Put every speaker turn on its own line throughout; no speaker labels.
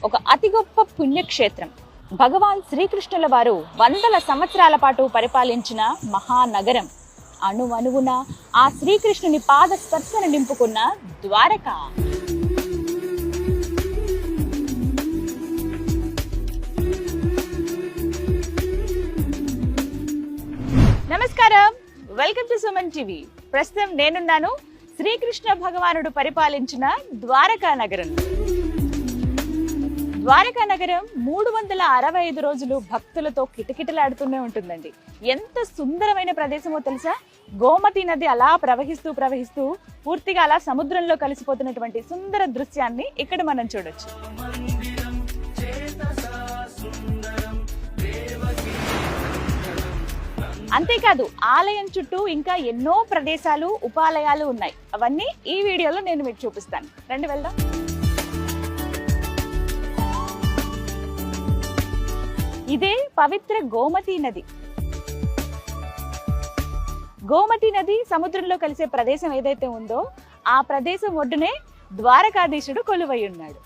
ఒక అతి గొప్ప పుణ్యక్షేత్రం. భగవాన్ శ్రీకృష్ణుల వారు వందల సంవత్సరాల పాటు పరిపాలించిన మహానగరం. అణువణువున ఆ శ్రీకృష్ణుని పాద స్పర్శను నింపుకున్న ద్వారక. నమస్కారం, వెల్కమ్ టు సుమన్ టీవీ. ప్రస్తుతం నేనున్నాను శ్రీకృష్ణ భగవానుడు పరిపాలించిన ద్వారకా నగరం. ద్వారకా నగరం 365 రోజులు భక్తులతో కిటకిటలాడుతూనే ఉంటుందండి. ఎంత సుందరమైన ప్రదేశమో తెలుసా? గోమతి నది అలా ప్రవహిస్తూ పూర్తిగా అలా సముద్రంలో కలిసిపోతున్నటువంటి సుందర దృశ్యాన్ని ఇక్కడ మనం చూడొచ్చు. అంతేకాదు, ఆలయం చుట్టూ ఇంకా ఎన్నో ప్రదేశాలు, ఉపాలయాలు ఉన్నాయి. అవన్నీ ఈ వీడియోలో నేను మీకు చూపిస్తాను. రండి వెళ్దాం. ఇదే పవిత్ర గోమతి నది. గోమతి నది సముద్రంలో కలిసే ప్రదేశం ఏదైతే ఉందో ఆ ప్రదేశం ఒడ్డునే ద్వారకాధీశుడు కొలువై ఉన్నాడు.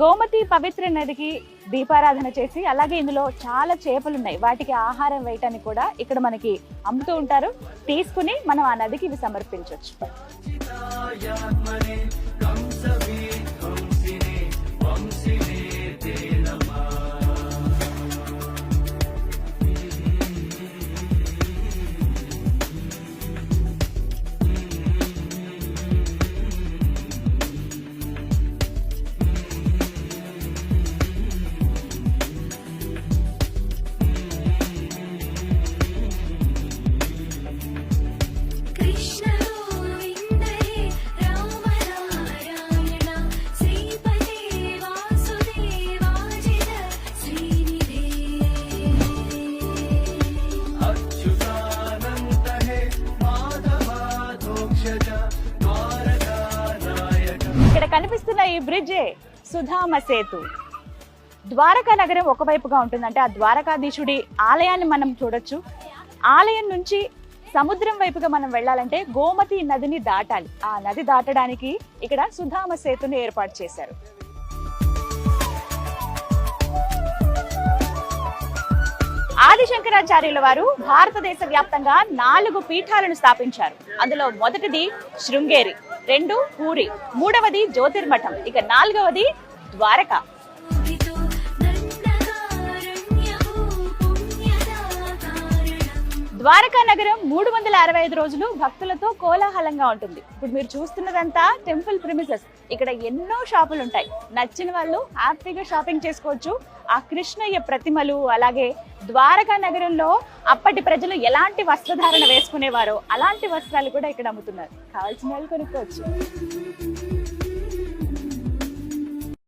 గోమతి పవిత్ర నదికి దీపారాధన చేసి, అలాగే ఇందులో చాలా చేపలు ఉన్నాయి. వాటికి ఆహారం వేయటానికి కూడా ఇక్కడ మనకి అమ్ముతూ ఉంటారు. తీసుకుని మనం ఆ నదికి ఇవి సమర్పించవచ్చు. ఇక్కడ కనిపిస్తున్న ఈ బ్రిడ్జే సుధామ సేతు. ద్వారకా నగరం ఒకవైపుగా ఉంటుంది. అంటే ఆ ద్వారకాధీశుడి ఆలయాన్ని మనం చూడొచ్చు. ఆలయం నుంచి సముద్రం వైపుగా మనం వెళ్ళాలంటే గోమతి నదిని దాటాలి. ఆ నది దాటడానికి ఇక్కడ సుధామ సేతుని ఏర్పాటు చేశారు. ఆదిశంకరాచార్యుల వారు భారతదేశ వ్యాప్తంగా 4 పీఠాలను స్థాపించారు. అందులో మొదటిది శృంగేరి, 2 పూరి, 3వది జ్యోతిర్మఠం, ఇక 4వది ద్వారక. ద్వారకా నగరం 365 రోజులు భక్తులతో కోలాహలంగా ఉంటుంది. ఇప్పుడు మీరు చూస్తున్నదంతా టెంపుల్ ప్రిమిసెస్. ఇక్కడ ఎన్నో షాపులు ఉంటాయి. నచ్చిన వాళ్ళు హ్యాపీగా షాపింగ్ చేసుకోవచ్చు. ఆ కృష్ణయ్య ప్రతిమలు, అలాగే ద్వారకా నగరంలో అప్పటి ప్రజలు ఎలాంటి వస్త్రధారణ వేసుకునేవారో అలాంటి వస్త్రాలు కూడా ఇక్కడ అమ్ముతున్నారు. కావాల్సిన వాళ్ళు కొనుక్కోవచ్చు.